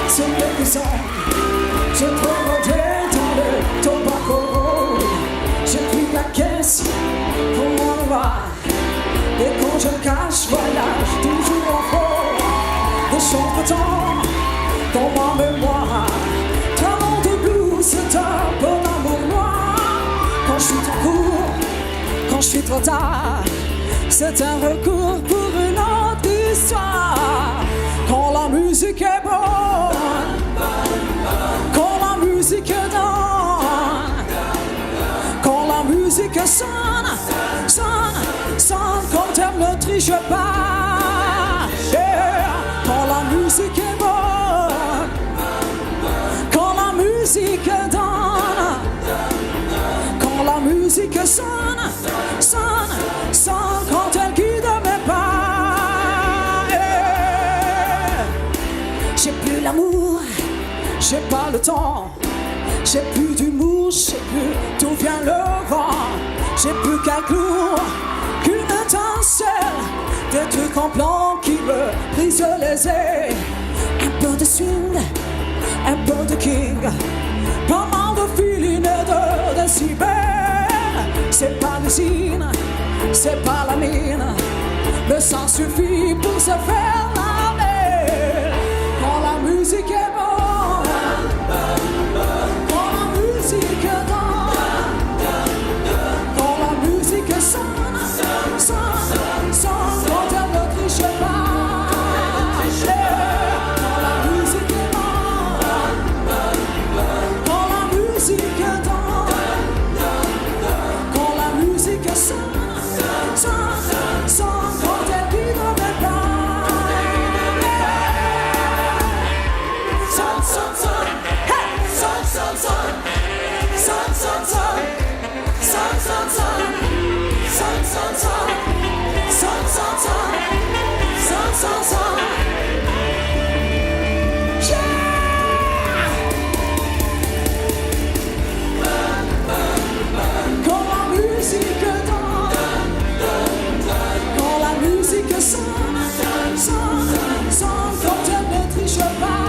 c'est mieux que ça. Je trouve dans le tobacco. J'ai pris la caisse pour mon noir. Et quand je cache, voilà, toujours en faux. Des chants potents dans ma mémoire. Tellement de blues, c'est un bon amour noir. Quand je suis trop court, quand je suis trop tard, c'est un recours pour une autre histoire. Quand la musique est bonne, quand la musique donne, quand la musique sonne, quand elle ne triche pas. Yeah. Quand la musique est bonne, quand la musique donne, quand la musique sonne, quand elle guide mes pas. Yeah. J'ai plus l'amour, j'ai pas le temps, j'ai plus d'humour, j'ai plus d'où vient le vent. J'ai plus qu'un clou, qu'une étincelle, des trucs en blanc qui me brisent les ailes. Un peu de swing, un peu de king, pas mal de feeling et de décibels. C'est pas l'usine, c'est pas la mine, mais ça suffit pour se faire la belle. Quand la musique est bonne, quand la musique est bonne, quand la musique sonne, quand elle ne triche pas. Quand la musique est bonne, quand la musique est bonne, quand la musique sonne, quand elle guide mes pas. Son, son, son, hey! Son, son, son, son, son, son, son, son, son, son, son, son, son, son, son, son, son, son. Quand la musique donne, quand la musique sonne, quand elle ne triche pas.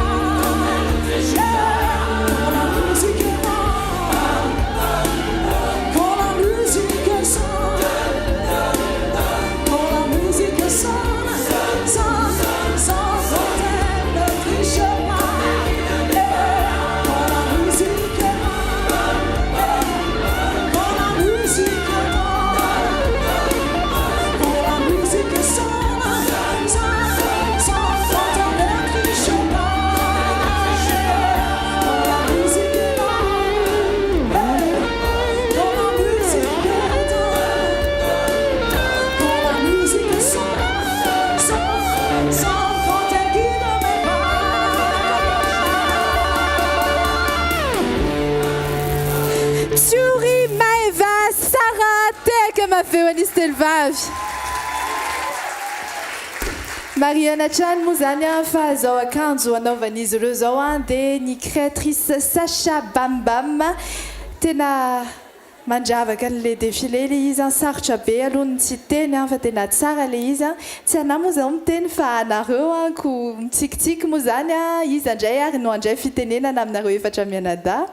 Quand la musique donne, quand la musique sonne, quand la musique sonne, quand elle ne triche pas. Quand la musique donne, quand la musique donne, quand la musique sonne, quand elle ne triche pas. Quand la musique donne, quand la musique donne, quand la musique sonne, quand elle guide mes pas. Turi Maeva Sarah Tek ma feoany Stelvavy. Mariana Chan moa zany a fa zao akanjo anaovan'izy ireo zao a dia ny créatrice Sacha Bambam tena mandravaka an'le défilé le izy an sarotra be aloha ny tsy teny a fa tena tsara le izy a tsy anà moa zao miteny fa anareo a ko mitsikitsiky moa zany a izy andray ary no andray fitenenana aminareo efatra mianada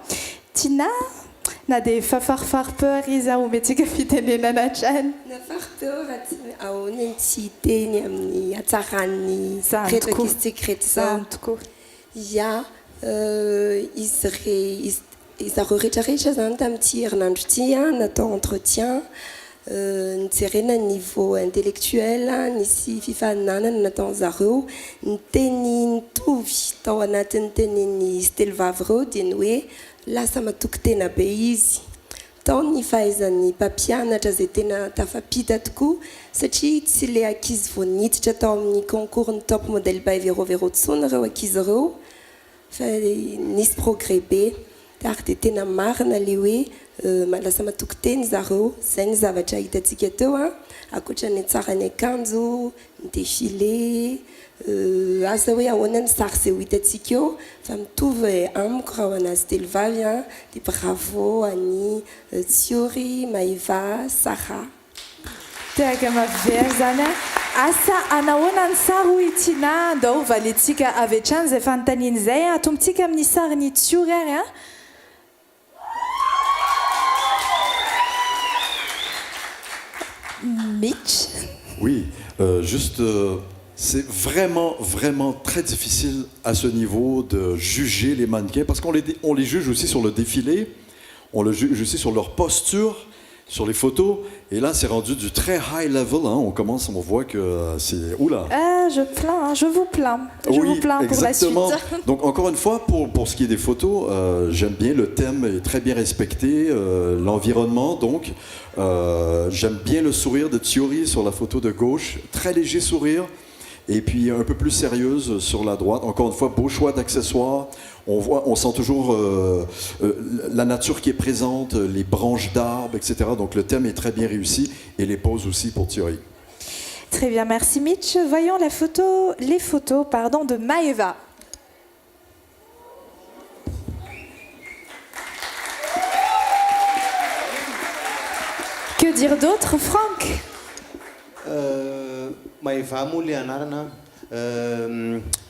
tina na dia efa farifaripeur izy a omentsika fitenenana trany nafaripeur ahoana tsy teny amin'ny hatsaran'ny retaka izy tsikirety zao tokoa ia izy zareo rehetrarehetra zany tamin'ity herinandro ity natao entretien nijerena niveau intellectuel nisy fifaninanana natao zareo ny teny nitovy tao anatin'ny teneny Stelvavy reo dia ny hoe lasa matoky tena be izy tao ny fahaizan'ny mpampianatra zay tena tafampita tokoa satria tsy le ankizy vao niditra tao amin'ny concours ny top modèle bay véro tsony reo ankizy reo fa nisy progrès be ary dia tena marina le hoe lasa matoky teny zareo zay ny zavatra hitantsika teo akoatra ny tsara ny akanjo ny défilé asa hoe ahoana ny sary zay ho hitantsika eo fa mitovy amiko raha ho anazy Stelvavy dia bravo any Tsiori Maeva Sarah tegaka mavery zany asa anahoana ny sary ho itiana andao valentsika avy hatrany izay fanontaniana izay atombotsika amin'ny sariny tsiory ary a Mitch. Oui, juste, c'est vraiment très difficile à ce niveau de juger les mannequins parce qu'on les juge aussi sur le défilé, on les juge aussi sur leur posture, sur les photos. Et là, c'est rendu du très high level. Hein. On voit que c'est... Oula. Je vous plains. Je vous plains exactement. Pour la suite. Donc, encore une fois, pour ce qui est des photos, j'aime bien, le thème est très bien respecté, l'environnement, donc. J'aime bien le sourire de Thiori sur la photo de gauche, très léger sourire. Et puis un peu plus sérieuse sur la droite. Encore une fois, beau choix d'accessoires. On sent toujours la nature qui est présente, les branches d'arbres, etc. Donc le thème est très bien réussi et les poses aussi pour Thierry. Très bien, merci Mitch. Voyons les photos de Maëva. Que dire d'autre, Franck? Maëva moa le anarana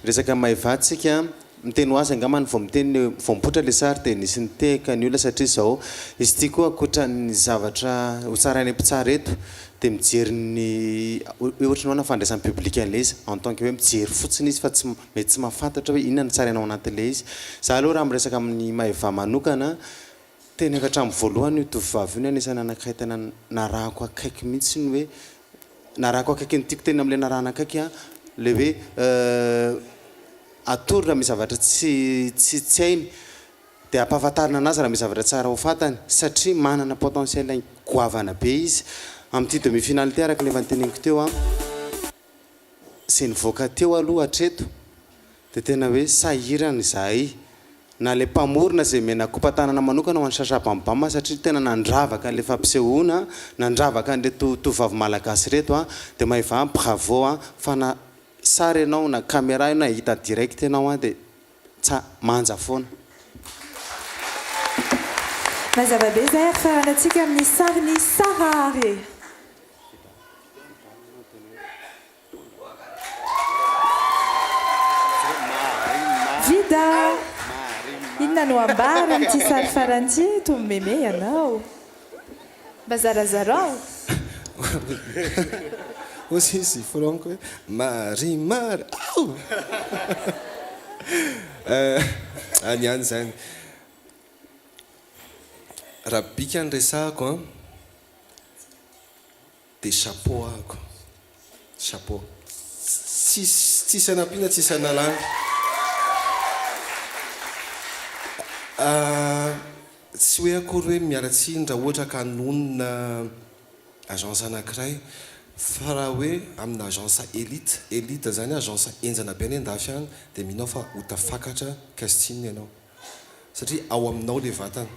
resaka Maëva tsika miteny ho azy angamba vao miteny vao mipoitra le sary dia nisy nitehaka ny olona satria izao izy ity koa ankoatran'ny zavatra ho tsara any mpitsara eto dia mijery ny ohatra ny hoana fandraisan'ny public an'ilay izy en tant que hoe mijery fotsiny izy fa tsy mety tsy mahafantatra hoe inona ny tsara ianao anatin'ilay izy. Za aloha raha miresaka amin'ny Maëva manokana teny efa hatramin'ny voalohany io tovovavy io ny anisany anankiray tena narahako akaiky mihitsy ny hoe narahako akaiky ny tiako tena amin'ilay narahana akaiky a le hoe atory raha misy zavatra tsy hainy dia ampahafantarina anazy raha misy zavatra tsara ho fantany satria manana potentiel goavana be izy amin'ity demi-finalité araka le vanteneniko teo a sy nivoaka teo aloha hatreto dia tena hoe sahirana izahay na le mpamorona zay menakompatanana manokana ho an'ny Sacha Bambam satria tena nandravaka le fampisehoana nandravaka an'le tovavy malagasy reto a dia Maëva bravo a fa na sary ianao na caméra na hita direct ianao a dia manja foana. Mazava be izay ary farantsika amin'ny sariny Sarare. Vida. Inona no ambara amin'ity sary faranty toy meme ianao bazarazarao Aussi, c'est Franck. Marie. Aniany zany. Raha bika ny resahako dia chapeau ahako. Chapeau. Tsisy anampiana, tsisy analana. Tsy hoe akory hoe miaratsiny raha ohatra ka hanonona agence anankiray fa raha hoe amina agence élite zany agence enjana be any andafy any dia minao fa ho tafakatra casting ianao satria ao aminao le vatana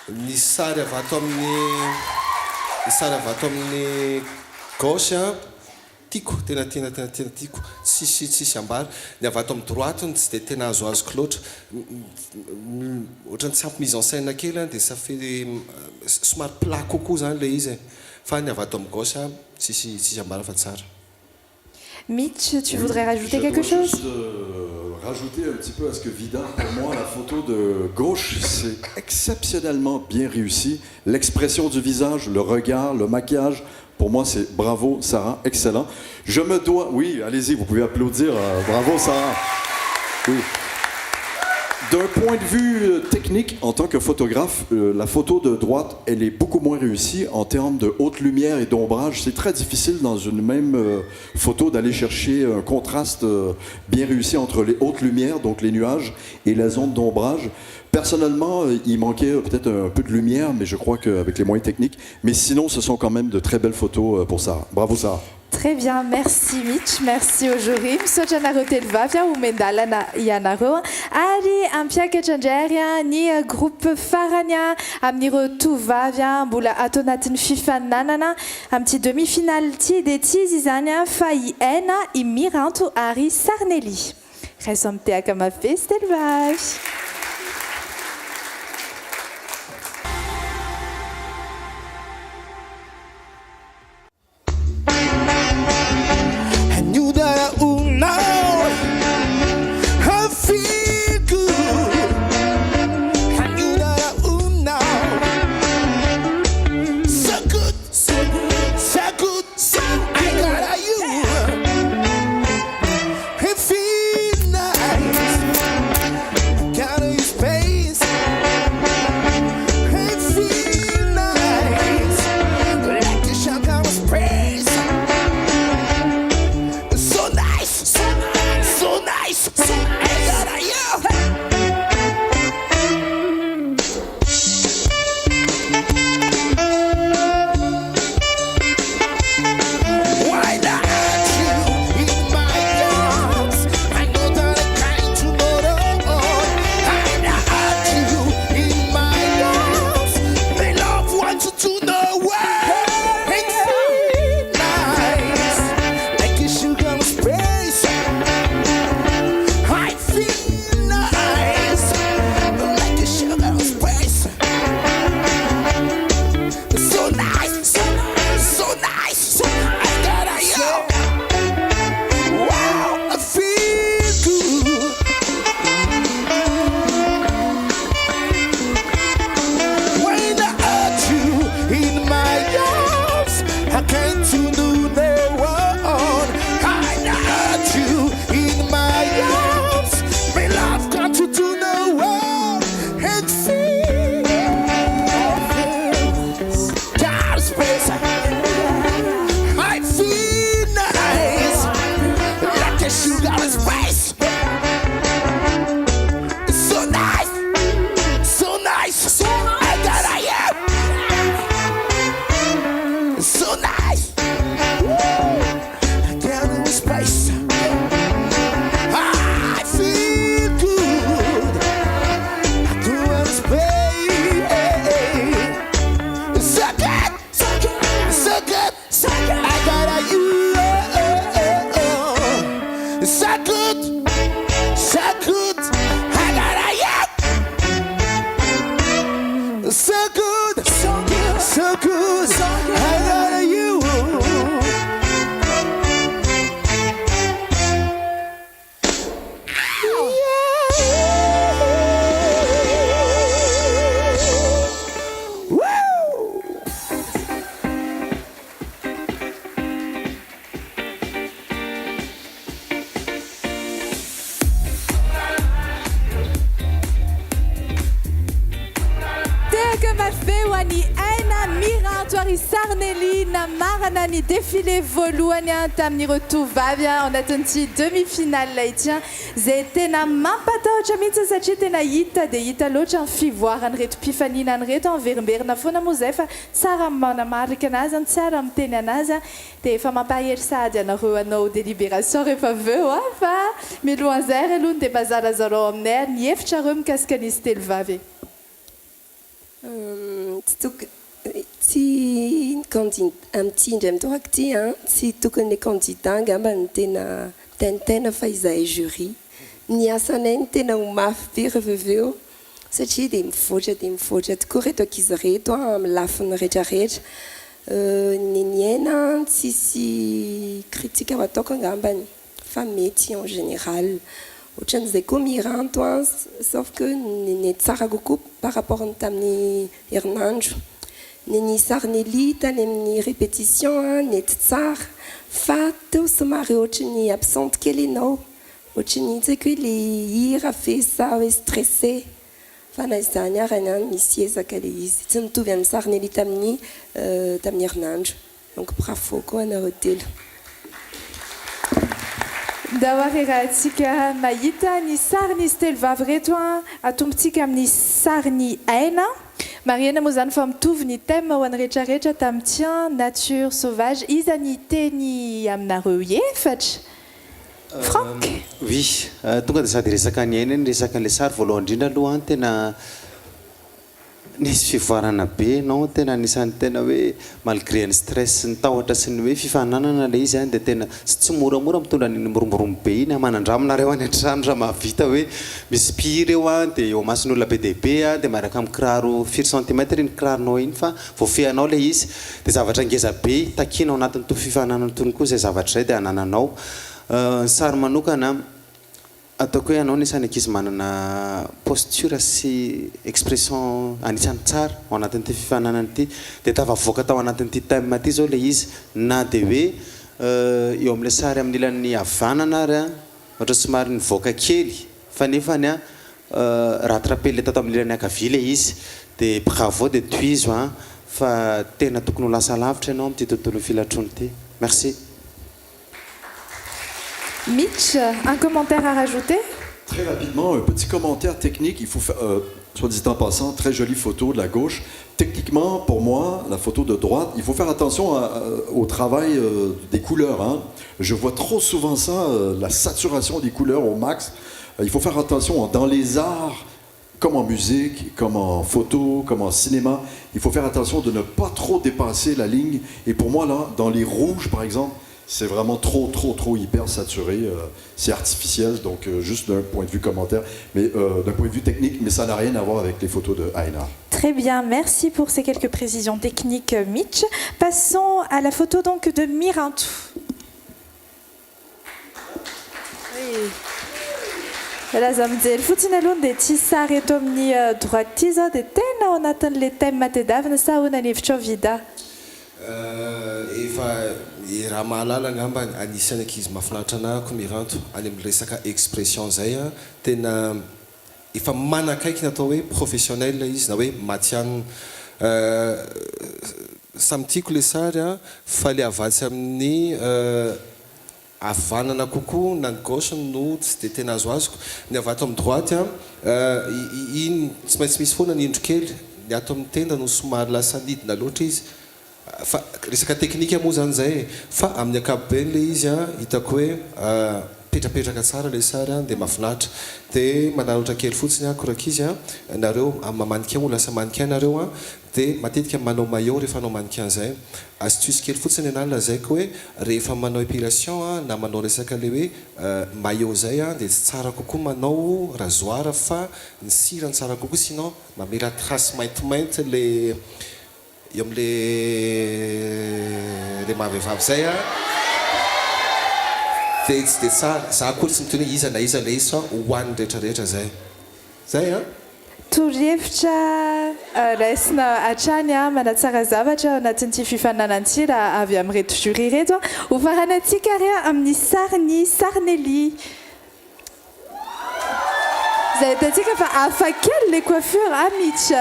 ny sary avy ato amin'ny gauche tiako tena tiako tsisy ambara ny avy ato amin'ny droite tsy dia tena azoazoko loatra ohatrany tsy ampy mise en scène kely dia ça fait somary plat coco zany le izy fa ny avy ato amin'ny gauche tsisy ambara fa tsara. Mitch, tu voudrais rajouter quelque chose? Juste rajouter un petit peu à ce que Vida, pour moi, la photo de gauche, c'est exceptionnellement bien réussi. L'expression du visage, le regard, le maquillage, pour moi, c'est bravo, Sarah, excellent. Je me dois... Oui, allez-y, vous pouvez applaudir. Bravo, Sarah. Oui. D'un point de vue technique, en tant que photographe, la photo de droite, elle est beaucoup moins réussie en termes de haute lumière et d'ombrage. C'est très difficile dans une même photo d'aller chercher un contraste bien réussi entre les hautes lumières, donc les nuages, et la zone d'ombrage. Personnellement, il manquait peut-être un peu de lumière, mais je crois qu'avec les moyens techniques. Mais sinon, ce sont quand même de très belles photos pour Sarah. Bravo, Sarah. Très bien, merci Mitch, merci au jury. Misaotra anareo telo vavy omeny ndalana ianareo ary ampiakatra indray ny groupe farany amin'ireo tovavy mbola ato anatin'ny fifaninanana amin'ity demi-finale ity dia ity izy izany fa i Hena, i Miranto ary Sarnely. Raiso mitehaka mafy telo vavy. 'cause I got you. Mafewani aina mirantoary Sarnelli namarana ni défilé voalohany tamin'ny retovavy ao anatin'ity demi-finale ity zay tena mampatahotra mihitsy satria tena hita dia hita loatra ny fivoarany reto mpifanina ny reto averimberina foana moa zay fa tsara manamarika anazy tsara miteny anazy dia efa mampahery sady anareo anao délibération rehefa aveo fa milohan'izay aloha dia bazalazarao aminay ny hevitra reo mikasika an'izy telovavy tsy amin'ity indray mitoraka ity tsy tokony ny candidat angamba ny tena fa izahay jury ny asanay ny tena ho mafy be rehefa avy eo satria dia mivoatra tokoa reto ankizy reto amin'ny lafiny rehetrarehetra ny aina tsisy critique ao ataoko angambany fa mety en général ohatran'izay koa miranto sauf que ny tsara kokoa par rapport ny tamin'ny herinandro ny Sarnelli tany amin'ny répétition nety tsara fa teo somary ohatran'ny absente kely ianao ohatran'ny tsy haiko hoe le hira fe sa hoe stressé fa na izany arany misy ezaka le izy tsy mitovy amin'ny Sarnelli tamin'ny herinandro donc bravo koa anareo telo dahoary rahantsika mahita ny sarin'izy telovavy reto atombontsika amin'ny sariny aina mariana moa zany fa mitovy ny thème ho an'ny rehetrarehetra tamin'ity nature sauvage iza ny teny aminareo efatra Franck oui tonga dia sady resaka ny aina ny resaka an'ilay sary voalohany indrindra aloha tena nisy fivoarana be nao tena anisan'ny tena hoe malgré ny stress ny tahotra sy ny hoe fifananana le izy dia tena tsy moramora mitondra ny moromoromo be iny manandramina reo any an-trano raha mahavita hoe misy mpihira eo dia eo mason'olona be dehibe dia miaraka amin'ny kiraro 4 centimètre iny kiraronao iny fa voafehanao le izy dia zavatra ngeza be takinao anatin'ny to fifananana tony koa izay zavatra izay dia anananao ny sary manokana ataoko hoe anao nisany ankizy manana posture sy expression anisany tsara ao anatin'ity fifananana ity dia tafavoaka tao anatin'ity thème ity zao le izy na dia hoe eo amin'ilay sary amin'ny ilan'ny havanana ary ohatra somary nivoaka kely fa nefany rattrapé le tato amin'ny ilan'ny ankavia le izy dia bravo dia toizo fa tena tokony ho lasa lavitra ianao amin'ity tontolo filatrony ity merci. Mitch, un commentaire à rajouter? Très rapidement, un petit commentaire technique. Il faut faire, soit dit en passant, très jolie photo de la gauche. Techniquement, pour moi, la photo de droite, il faut faire attention au travail des couleurs. Je vois trop souvent ça, la saturation des couleurs au max. Il faut faire attention dans les arts, comme en musique, comme en photo, comme en cinéma. Il faut faire attention de ne pas trop dépasser la ligne. Et pour moi, là, dans les rouges, par exemple, c'est vraiment trop hyper saturé, c'est artificiel, donc juste d'un point de vue commentaire, mais d'un point de vue technique, mais ça n'a rien à voir avec les photos de Aina. Très bien, merci pour ces quelques précisions techniques, Mitch. Passons à la photo donc de Mirantou. Oui. Voilà, ça me dit, le foutinalon des tissar et tomni droite tisa de tena on attend les thèmes matedavne ça on a vida. Efa raha mahalala angamba anisany ankizy mahafinaritra anahako miranto any amin'ny resaka expression zay tena efa manakaiky natao hoe professionnel izy na hoe matianina samitiako le sary fa le avatsy amin'ny avanana kokoa na ny gauche no tsy dia tena azoazoko ny avato amin'ny droite iny tsy maintsy misy foana ny indro kely ny ato amin'ny tenda no somary lasa nidina loatra izy fa resaka teknika moa zany zay fa amin'ny ankapobeny le izy hitako hoe petrapetraka tsara le sary dia mahafinaritra dia manaratra kely fotsiny korak izy nareo amin'ny mannequin ho lasa mannequin nareo dia matetika manao maillot rehefa manao mannequin zay astuce kely fotsiny ana lazaiko hoe rehefa manao épilation na manao resaka le hoe maillot zay dia tsy tsara kokoa manao rasoir fa ny sirany tsara kokoa sinon mamela trace maintimainty le eo am'le mahavehivavy zay a de tsy de tsara za koa tsy miteny hoe iza na iza le izy fa hoan'ny rehetrarehetra zay zay a torohevitra raisina hatrany a manatsara zavatra ao anatin'ity fifananan'ity raha avy amin'reto jury reto a ho faranantsika ry a amin'ny sariny Sarnely zay hitantsika fa hafakely les coiffures à Mitch.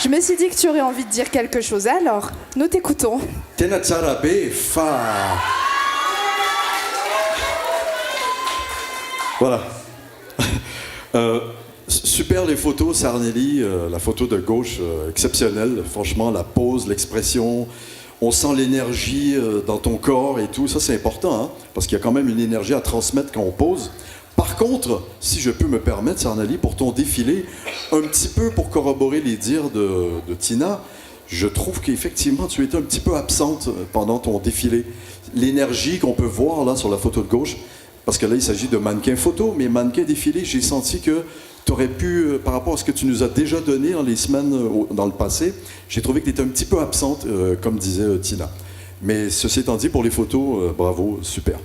Je me suis dit que tu aurais envie de dire quelque chose, alors nous t'écoutons. Tena tsara be fa voilà. Super les photos, Sarnely, la photo de gauche exceptionnelle, franchement la pose, l'expression, on sent l'énergie dans ton corps et tout, ça c'est important, hein, parce qu'il y a quand même une énergie à transmettre quand on pose. Par contre, si je peux me permettre, Sarnely, pour ton défilé, un petit peu pour corroborer les dires de Tina, je trouve qu'effectivement tu étais un petit peu absente pendant ton défilé. L'énergie qu'on peut voir là sur la photo de gauche, parce que là il s'agit de mannequin photo, mais mannequin défilé, j'ai senti que tu aurais pu, par rapport à ce que tu nous as déjà donné dans les semaines dans le passé, j'ai trouvé que tu étais un petit peu absente, comme disait Tina. Mais ceci étant dit, pour les photos, bravo, super.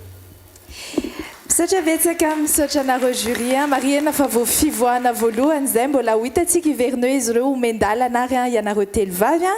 Misaotra betsaka misaotra anareo jury a mariana fa voafivoahana voalohany zay mbola ho hitantsika hiverineo izy ireo omendalana ary a ianareo telovavy a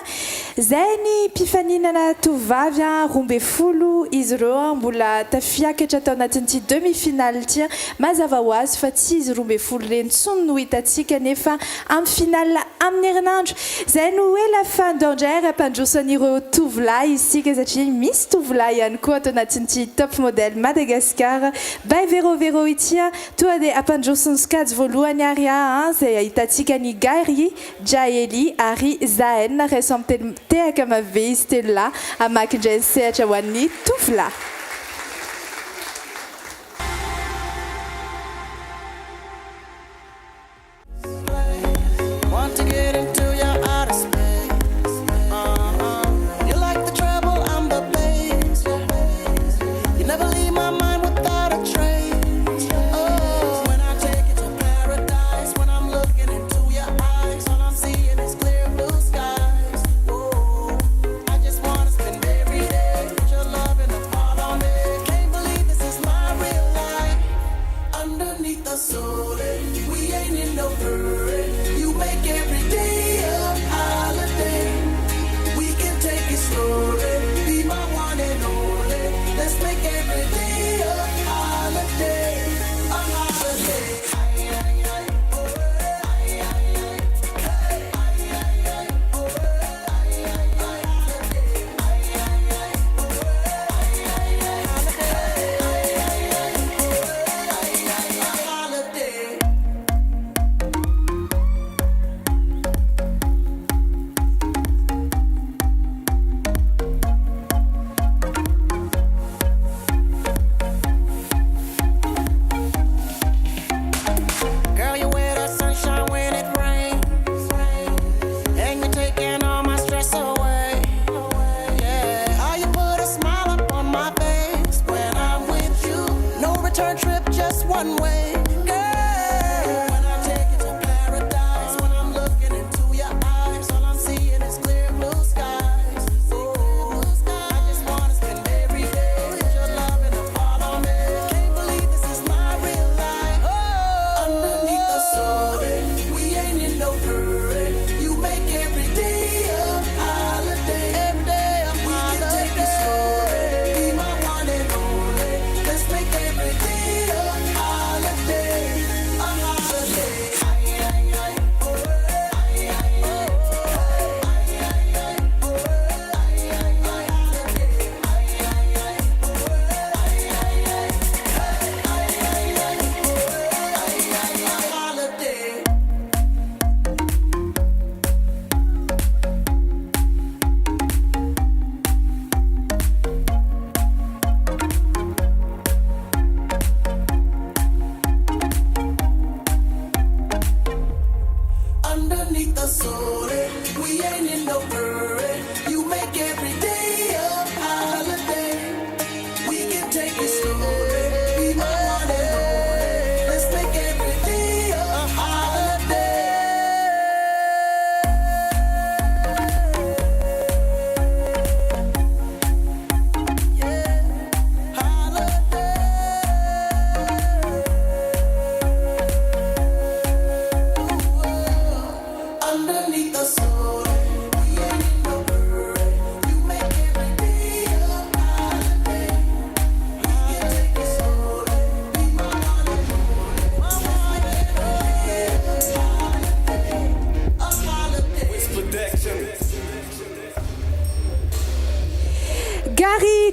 zay ny mpifaninana tovovavy a roa ambin'ny folo izy ireo a mbola tafiakatra tao anatin'ity demi-finale ity a mazava ho azy fa tsy izy roa ambin'ny folo reny tsony no hitantsika nefa amin'ny finale amin'ny herinandro zay no hoe la fin d'Angers ampandrosan'ireo tovolahy isika satria misy tovolahy ihany koa tao anatin'ity top modèle Madagascar bay verovero ity a toa dia ampandrosony skady voalohany ary a zay ahitantsika ny Gary, Jaeli ary Zahen rehefa mitehaka mave izy telo lahy hamaky-indray ny sehatra ho an'ny tovolahy.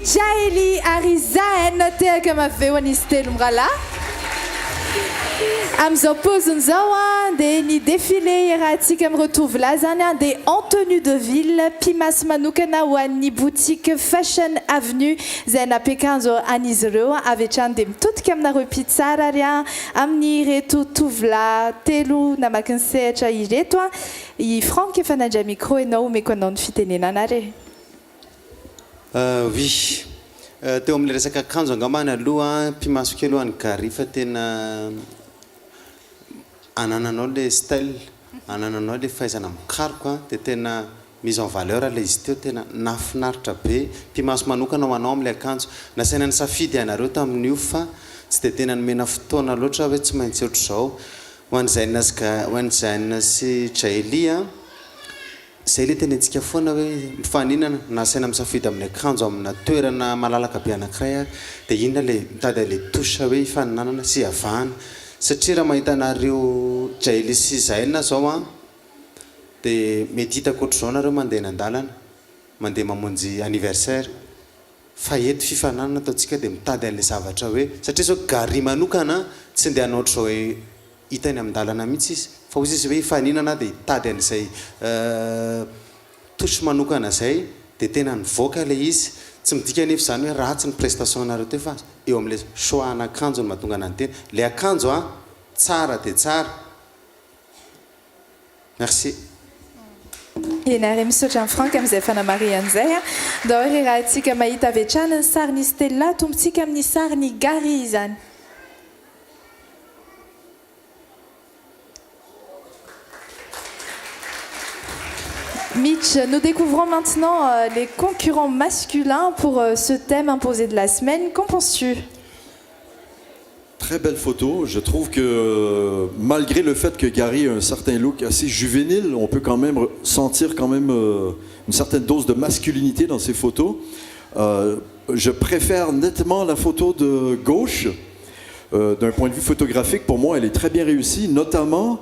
Jaeli ary Zahen tehaka maveo anisy telo mirahalahy. Am'izao pauziny zao dia ny défilé iarahantsika miretovy lahy zany dia en tenue de ville mpimasy manokana ho an'ny boutique Fashion Avenue izay napiakanjo an'izy ireo avy hatrany dia mitodika aminareo pitsara ary amin'ny reto tovolahy telo namaky ny sehatra ireto i Franck efa nandray micro ianao omeko anao ny fitenenana re. Oui, teo amin'ilay resaka akanjo angamana aloha mpimaso kely aloha ny Gary fa tena anananao le style, anananao le fahaizana mikaroka dia tena mise en valeur le izy teo tena nafinaritra be mpimaso manokana ho anao amin'ilay akanjo. Nasaina ny safidy ianareo tamin'io fa tsy dia tena nomena fotoana loatra hoe tsy maintsy ohatr'izao ho an'ny Zaina sy Jaeli zay le tena antsika foana hoe mifaninana nasaina misafidy amin'ny akanjo amina toerana malalaka be anankiray dia inona le mitady le tosha hoe hifaninanana sy havahana satria raha mahita anareo Jaeli sy Zaina zao dia mety hitako ohatr'izao nareo mandeha eny an-dalana mandeha mamonjy anniversaire fa eto fifananana ataontsika dia mitady an'ilay zavatra hoe satria zao Gary manokana tsy ndeha hanao ohatr'izao hoe hitany amin'ny-dalana mihitsy izy fa ozy izy hoe hifaninana dia hitady an'izay tosy manokana zay dia tena nivoaka ilay izy tsy midika nefa izany hoe ratsy ny prestation anareo teo fa eo amin'ilay choix an'akanjo no mahatonga anany tena ilay akanjo tsara dia tsara. Merci. Ianareo misaotra amin'ny Franck amin'izay fanamarian'izay dao hoe raha antsika mahita avy hatrany ny sarin'ny Stella tombontsika amin'ny sarin'ny Gary zany. Mitch, nous découvrons maintenant les concurrents masculins pour ce thème imposé de la semaine. Qu'en penses-tu? Très belle photo. Je trouve que malgré le fait que Gary a un certain look assez juvénile, on peut quand même sentir quand même une certaine dose de masculinité dans ses photos. Je préfère nettement la photo de gauche. D'un point de vue photographique, pour moi, elle est très bien réussie, notamment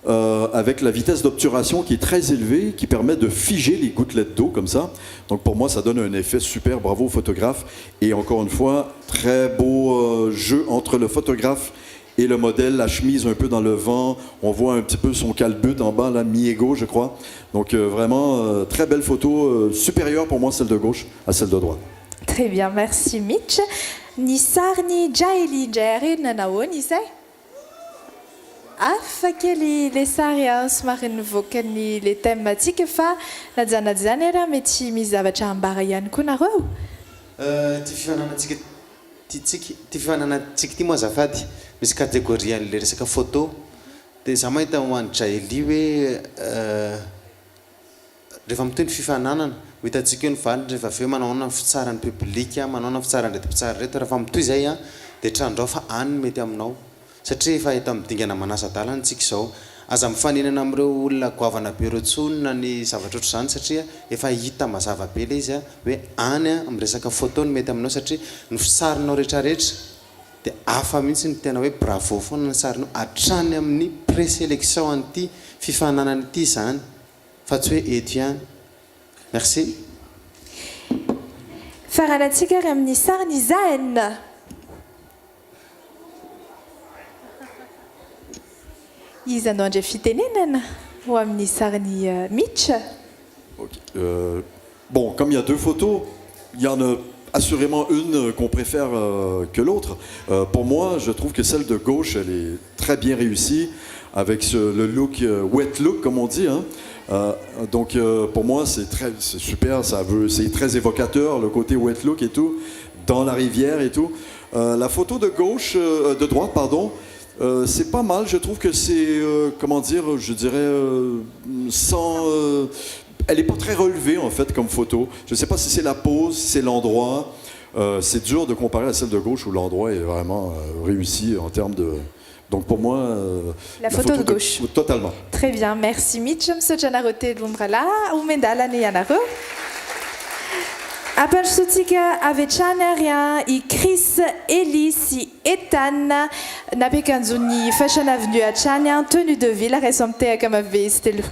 avec la vitesse d'obturation qui est très élevée, qui permet de figer les gouttelettes d'eau comme ça. Donc pour moi, ça donne un effet super, bravo au photographe. Et encore une fois, très beau jeu entre le photographe et le modèle, la chemise un peu dans le vent. On voit un petit peu son calbut en bas, là, mi-égaux, je crois. Donc vraiment, très belle photo, supérieure pour moi, celle de gauche à celle de droite. Très bien, merci Mitch. Ny sariny Jaeli Jairi nanao nisay? Afakely le sary somary nivoaka ny le thème atsika fa najanajany ara mety misy zavatra ambara ihany koa nareo. Ty fifananantsika ty moa azafady misy catégorie an'le resaka photo dia za mahita ho an'ny Jaeli hoe rehefa miteny fifananana ho hitantsika eo ny valiny rehefa avy eo manaona fitsarany publika manaona fitsarany reto mpitsara reto rehefa mitoy izay dia trandrao fa any mety aminao satria efa hita midingana manasa-dalana antsika izao aza mifaninana amin'ireo olona goavana be ireo tsonona ny zavatra ohatr'izany satria efa hita mazava be ilay izy hoe any amin'ny resaka photo ny mety aminao satria ny fisarinao rehetrarehetra dia hafa mihitsy ny tena hoe bravo foana ny sarinao hatrany amin'ny présélection an'ity fifananana ity izany fa tsy hoe eto ihany. Merci. Faranantsika ary amin'ny sariny Zahen. Izy anao andray fitenenana ho amin'ny sariny Mitch. Okay. Bon, comme il y a deux photos, il y en a assurément une qu'on préfère que l'autre. Pour moi, je trouve que celle de gauche, elle est très bien réussie, avec le look, wet look, comme on dit. Hein. Donc, pour moi, c'est super, c'est très évocateur, le côté wet look et tout, dans la rivière et tout. La photo de gauche, de droite, pardon, c'est pas mal. Je trouve que c'est, comment dire, je dirais, sans... elle n'est pas très relevée, en fait, comme photo. Je ne sais pas si c'est la pose, si c'est l'endroit. C'est dur de comparer à celle de gauche où l'endroit est vraiment réussi en termes de... Donc pour moi, la photo de gauche. Totalement. Très bien, merci Mitch. Misaotra anareo telo mirahalahy omendalana ianareo. Ampanosontsika avy hatrany ary i Chris, Eli sy Ethan napiakanjo ny Fashion Avenue hatrany tenue de ville raha samy tehaka mave izy telo.